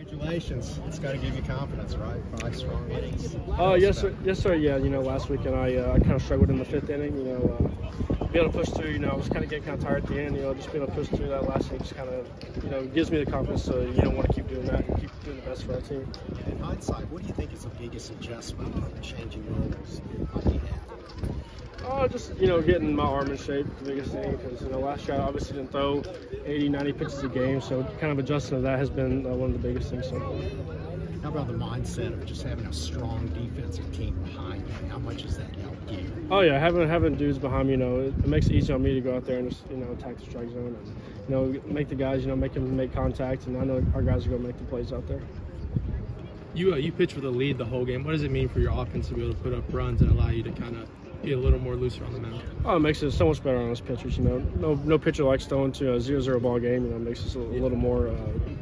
Congratulations. It's got to give you confidence, right? 5 strong innings. Yes, sir. Yes, sir. Yeah, last weekend I kind of struggled in the 5th inning. Being able to push through, I was kind of getting kind of tired at the end. Just being able to push through that last inning just kind of, gives me the confidence to, want to keep doing that and keep doing the best for our team. In hindsight, what do you think is the biggest adjustment of changing roles you have? Just, getting my arm in shape, the biggest thing, because, last year I obviously didn't throw 80, 90 pitches a game, so kind of adjusting to that has been one of the biggest things so far. How about the mindset of just having a strong defensive team behind you? How much has that helped you? Oh, yeah, having dudes behind me, it makes it easy on me to go out there and just, attack the strike zone and, make the guys, make them make contact, and I know our guys are going to make the plays out there. You pitch for the lead the whole game. What does it mean for your offense to be able to put up runs and allow you to kind of be a little more looser on the mound? Oh, it makes it so much better on us pitchers. No pitcher likes throwing to a 0-0 ball game. It makes us a little more, a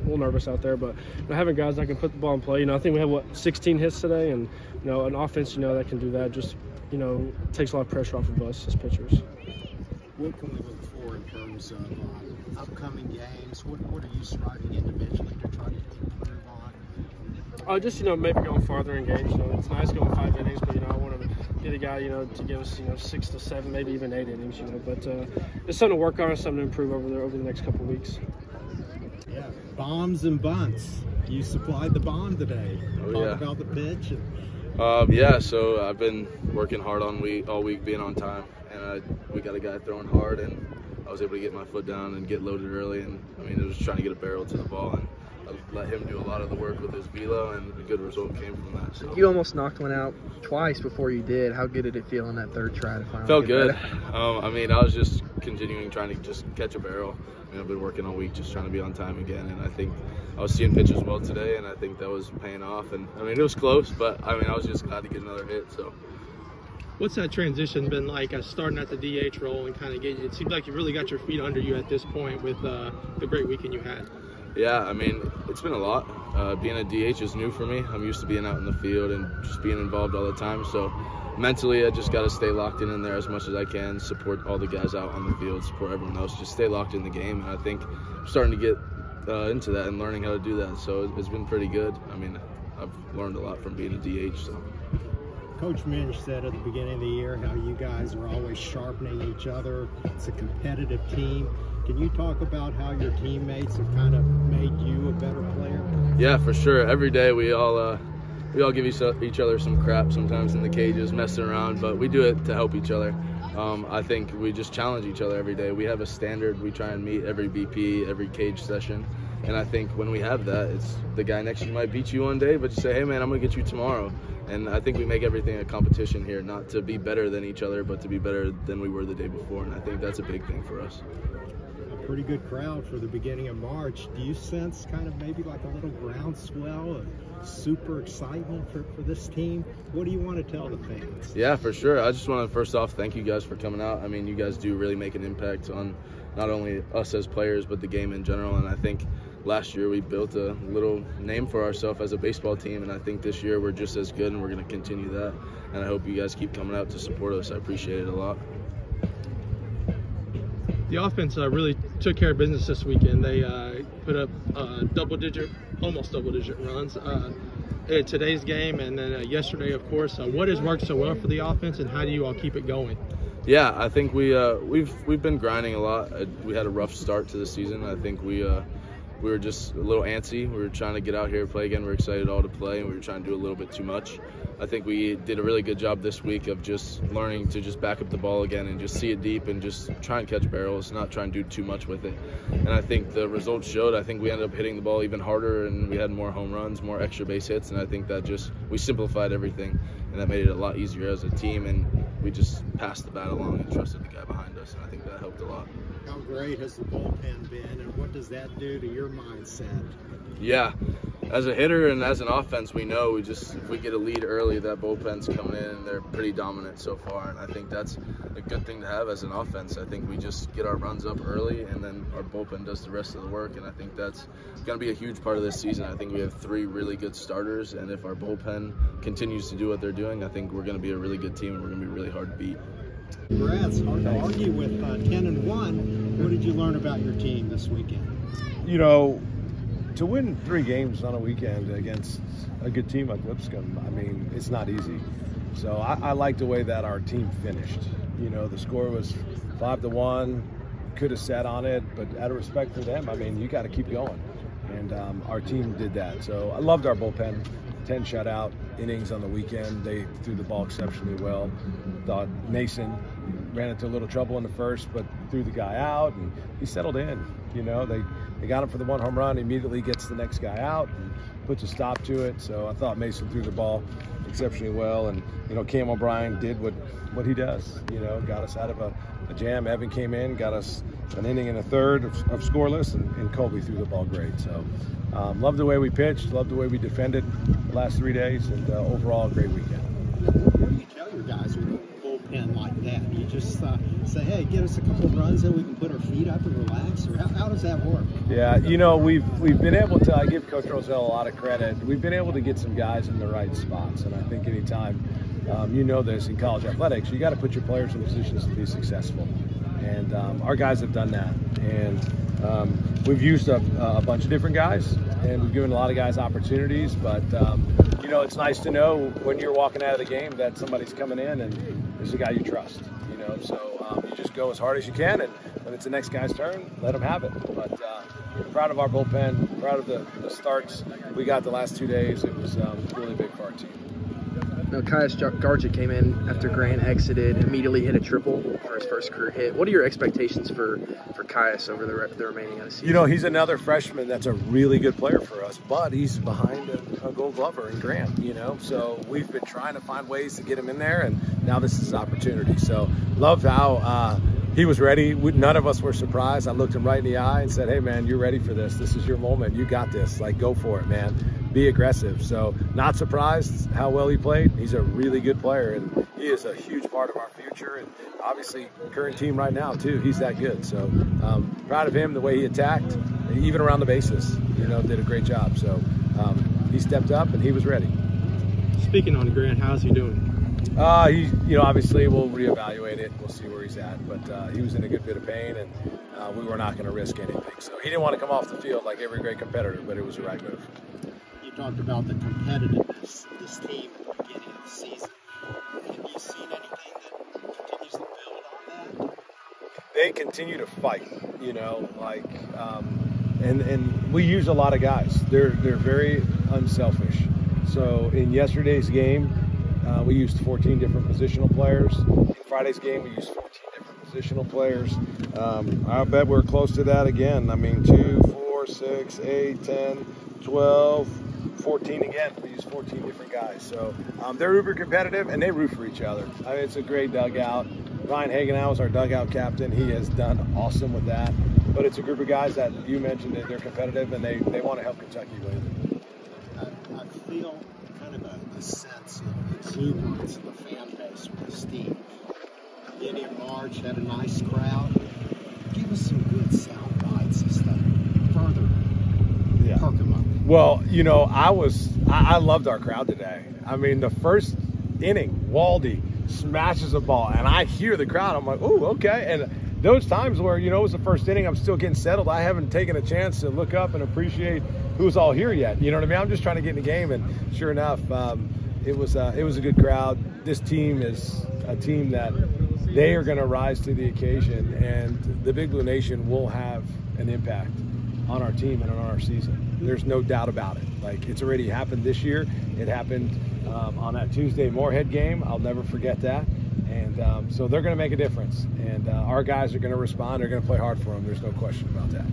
little nervous out there. But having guys that can put the ball in play. I think we had 16 hits today, and an offense, that can do that. Just takes a lot of pressure off of us as pitchers. What can we look for in terms of upcoming games? What are you striving individually to try to improve on? Just maybe going farther in games. It's nice going 5 innings, but I want to be the guy to give us 6 to 7, maybe even 8 innings. But it's something to work on, something to improve over the next couple of weeks. Yeah, bombs and bunts. You supplied the bomb today. Talk about the pitch. Yeah, so I've been working hard all week being on time, and we got a guy throwing hard, and I was able to get my foot down and get loaded early, and it was trying to get a barrel to the ball, and I let him do a lot of the work with his velo, and a good result came from that. So. You almost knocked one out twice before you did. How good did it feel on that 3rd try to finally Felt good. I was just continuing trying to just catch a barrel. I've been working all week just trying to be on time again, and I think I was seeing pitches well today, and I think that was paying off. And it was close, but I was just glad to get another hit. So. What's that transition been like as starting at the DH role and kind of getting? It seemed like you really got your feet under you at this point with the great weekend you had. Yeah, it's been a lot. Being a DH is new for me. I'm used to being out in the field and just being involved all the time. So mentally, I just got to stay locked in there as much as I can, support all the guys out on the field, support everyone else, just stay locked in the game. And I think I'm starting to get into that and learning how to do that. So it's been pretty good. I've learned a lot from being a DH. So. Coach Minge said at the beginning of the year how you guys are always sharpening each other. It's a competitive team. Can you talk about how your teammates have kind of made you a better player? Yeah, for sure. Every day we all give each other some crap sometimes in the cages, messing around, but we do it to help each other. I think we just challenge each other every day. We have a standard we try and meet every BP, every cage session. And I think when we have that, it's the guy next to you might beat you one day, but you say, hey man, I'm gonna get you tomorrow. And I think we make everything a competition here, not to be better than each other, but to be better than we were the day before. And I think that's a big thing for us. A pretty good crowd for the beginning of March. Do you sense kind of maybe like a little groundswell of super excitement for this team? What do you want to tell the fans? Yeah, for sure. I just want to first off thank you guys for coming out. You guys do really make an impact on not only us as players, but the game in general. And I think last year we built a little name for ourselves as a baseball team, and I think this year we're just as good, and we're going to continue that. And I hope you guys keep coming out to support us. I appreciate it a lot. The offense really took care of business this weekend. They put up almost double-digit runs in today's game, and then yesterday, of course. What has worked so well for the offense, and how do you all keep it going? Yeah, I think we've been grinding a lot. We had a rough start to the season. I think we were just a little antsy. We were trying to get out here, play again. We were excited all to play, and we were trying to do a little bit too much. I think we did a really good job this week of just learning to just back up the ball again and just see it deep and just try and catch barrels, not try and do too much with it. And I think the results showed. I think we ended up hitting the ball even harder, and we had more home runs, more extra base hits, and I think that we simplified everything, and that made it a lot easier as a team, and we just passed the bat along and trusted the guy behind us, and I think that helped a lot. How great has the bullpen been, and what does that do to your mindset? Yeah, as a hitter and as an offense, we know if we get a lead early, that bullpen's coming in, and they're pretty dominant so far, and I think that's a good thing to have as an offense. I think we just get our runs up early, and then our bullpen does the rest of the work, and I think that's going to be a huge part of this season. I think we have 3 really good starters, and if our bullpen continues to do what they're doing, I think we're going to be a really good team, and we're going to be really hard to beat. Congrats. Hard to argue with 10-1. What did you learn about your team this weekend? to win 3 games on a weekend against a good team like Lipscomb, I mean, it's not easy. So I like the way that our team finished. You know, the score was 5-1. Could have sat on it, but out of respect for them, I mean, you got to keep going. And our team did that. So I loved our bullpen. 10 shutout innings on the weekend. They threw the ball exceptionally well. Thought Mason ran into a little trouble in the first, but threw the guy out, and he settled in. You know, they got him for the 1 home run. Immediately gets the next guy out and puts a stop to it. So I thought Mason threw the ball exceptionally well, and you know, Cam O'Brien did what he does. You know, got us out of a jam. Evan came in, got us an inning and a third of scoreless, and Colby threw the ball great. So love the way we pitched, love the way we defended the last 3 days, and overall a great weekend. What do you tell your guys with a bullpen like that? You just say, hey, get us a couple of runs and we can put our feet up and relax? Or how does that work? Yeah, you know, we've been able to, I give Coach Roselle a lot of credit, we've been able to get some guys in the right spots. And I think anytime, you know this in college athletics, you got to put your players in positions to be successful. And our guys have done that. And we've used a bunch of different guys, and we've given a lot of guys opportunities. But, you know, it's nice to know when you're walking out of the game that somebody's coming in and is a guy you trust. You know, so you just go as hard as you can, and when it's the next guy's turn, let them have it. But proud of our bullpen, proud of the starts we got the last 2 days. It was really big for our team. Now, Caius Garza came in after Grant exited, immediately hit a triple for his first career hit. What are your expectations for Caius over the remaining of the season? You know, he's another freshman that's a really good player for us, but he's behind a Gold Glover in Grant, you know. So we've been trying to find ways to get him in there, and now this is his opportunity. So loved how he was ready. None of us were surprised. I looked him right in the eye and said, hey, man, you're ready for this. This is your moment. You got this. Like, go for it, man. Be aggressive. So not surprised how well he played. He's a really good player, and he is a huge part of our future, and obviously current team right now too. He's that good. So proud of him, the way he attacked, even around the bases, you know, did a great job. So he stepped up and he was ready. Speaking on Grant, how's he doing? He, you know, obviously we'll reevaluate it. We'll see where he's at, but he was in a good bit of pain, and we were not going to risk anything. So he didn't want to come off the field like every great competitor, but it was the right move. You talked about the competitiveness of this team at the beginning of the season. Have you seen anything that continues to build on that? They continue to fight, you know, like, and we use a lot of guys. They're very unselfish. So in yesterday's game, we used 14 different positional players. In Friday's game, we used 14 different positional players. I bet we're close to that again. I mean, 2, 4, 6, 8, 10, 12, 14 again. We use 14 different guys. So they're uber competitive, and they root for each other. I mean, it's a great dugout. Ryan Hagenau is our dugout captain. He has done awesome with that. But it's a group of guys that you mentioned that they're competitive, and they want to help Kentucky win. I feel kind of a sense of exuberance in the fan base with this team. Gideon March had a nice crowd. Give us some good sound bites and stuff further. Yeah. Perk them up. Well, you know, I loved our crowd today. I mean, the first inning, Waldy smashes a ball, and I hear the crowd. I'm like, oh, okay. And those times where, you know, it was the first inning, I'm still getting settled. I haven't taken a chance to look up and appreciate who's all here yet. You know what I mean? I'm just trying to get in the game, and sure enough, it was a good crowd. This team is a team that they are going to rise to the occasion, and the Big Blue Nation will have an impact on our team and on our season. There's no doubt about it. Like, it's already happened this year. It happened on that Tuesday Moorhead game. I'll never forget that. And so they're going to make a difference. And our guys are going to respond. They're going to play hard for them. There's no question about that.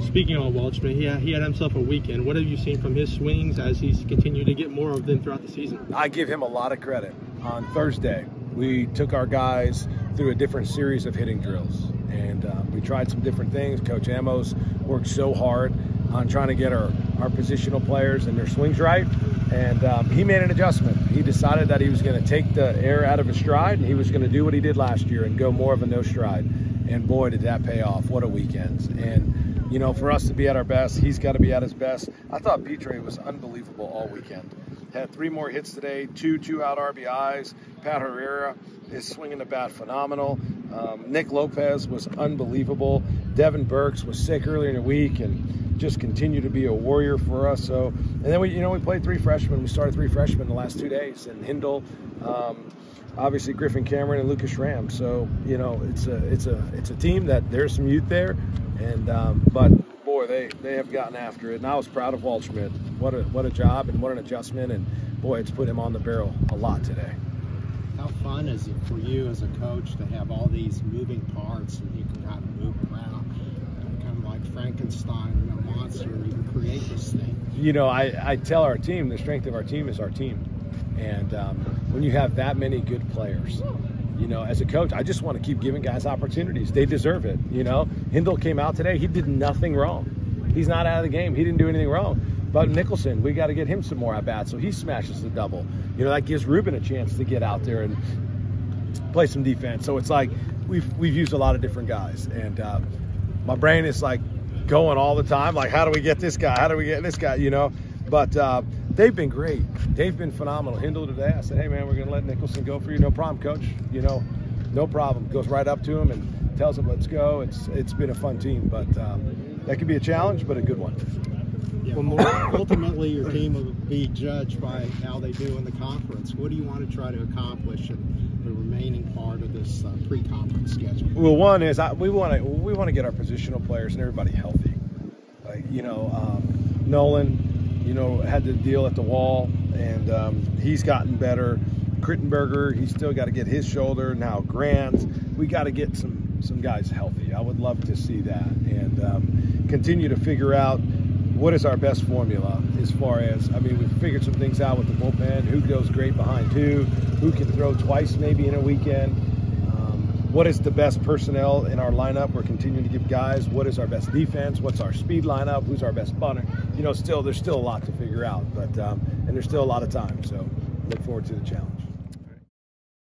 Speaking on Walchman, he had himself a weekend. What have you seen from his swings as he's continued to get more of them throughout the season? I give him a lot of credit. On Thursday, we took our guys through a different series of hitting drills. And we tried some different things. Coach Amos worked so hard on trying to get our positional players and their swings right. And he made an adjustment. He decided that he was going to take the air out of his stride, and he was going to do what he did last year and go more of a no stride. And boy, did that pay off. What a weekend. And, you know, for us to be at our best, he's got to be at his best. I thought Petre was unbelievable all weekend. Had 3 more hits today, 2 2-out RBIs. Pat Herrera is swinging the bat phenomenal. Nick Lopez was unbelievable. Devin Burks was sick earlier in the week and just continued to be a warrior for us. So, and then we played 3 freshmen. We started 3 freshmen the last 2 days, and Hindle, obviously Griffin Cameron and Lucas Schramm. So, it's a team that there's some youth there, and but boy, they have gotten after it. And I was proud of Waldschmidt. What a job and what an adjustment, and boy, it's put him on the barrel a lot today. How fun is it for you as a coach to have all these moving parts and you can kind of move around, kind of like Frankenstein, a monster, and you can create this thing? I tell our team the strength of our team is our team. And when you have that many good players, as a coach, I just want to keep giving guys opportunities. They deserve it. Hindle came out today. He did nothing wrong. He's not out of the game. He didn't do anything wrong. But Nicholson, we got to get him some more at-bats so he smashes the double. That gives Ruben a chance to get out there and play some defense. So it's like we've used a lot of different guys. And my brain is like going all the time, like, how do we get this guy? How do we get this guy? But they've been great. They've been phenomenal. Hindle today, I said, hey, man, we're going to let Nicholson go for you. No problem, coach. No problem. Goes right up to him and tells him, let's go. It's been a fun team. But that could be a challenge, but a good one. Yeah, ultimately, your team will be judged by how they do in the conference. What do you want to try to accomplish in the remaining part of this pre-conference schedule? Well, one is we want to get our positional players and everybody healthy. Nolan, had the deal at the wall, and he's gotten better. Krittenberger, he's still got to get his shoulder. Now Grant, we got to get some guys healthy. I would love to see that, and continue to figure out what is our best formula as far as, we've figured some things out with the bullpen, who goes great behind who can throw twice maybe in a weekend. What is the best personnel in our lineup? We're continuing to give guys. What is our best defense? What's our speed lineup? Who's our best bunter? There's still a lot to figure out, but and there's still a lot of time. So look forward to the challenge.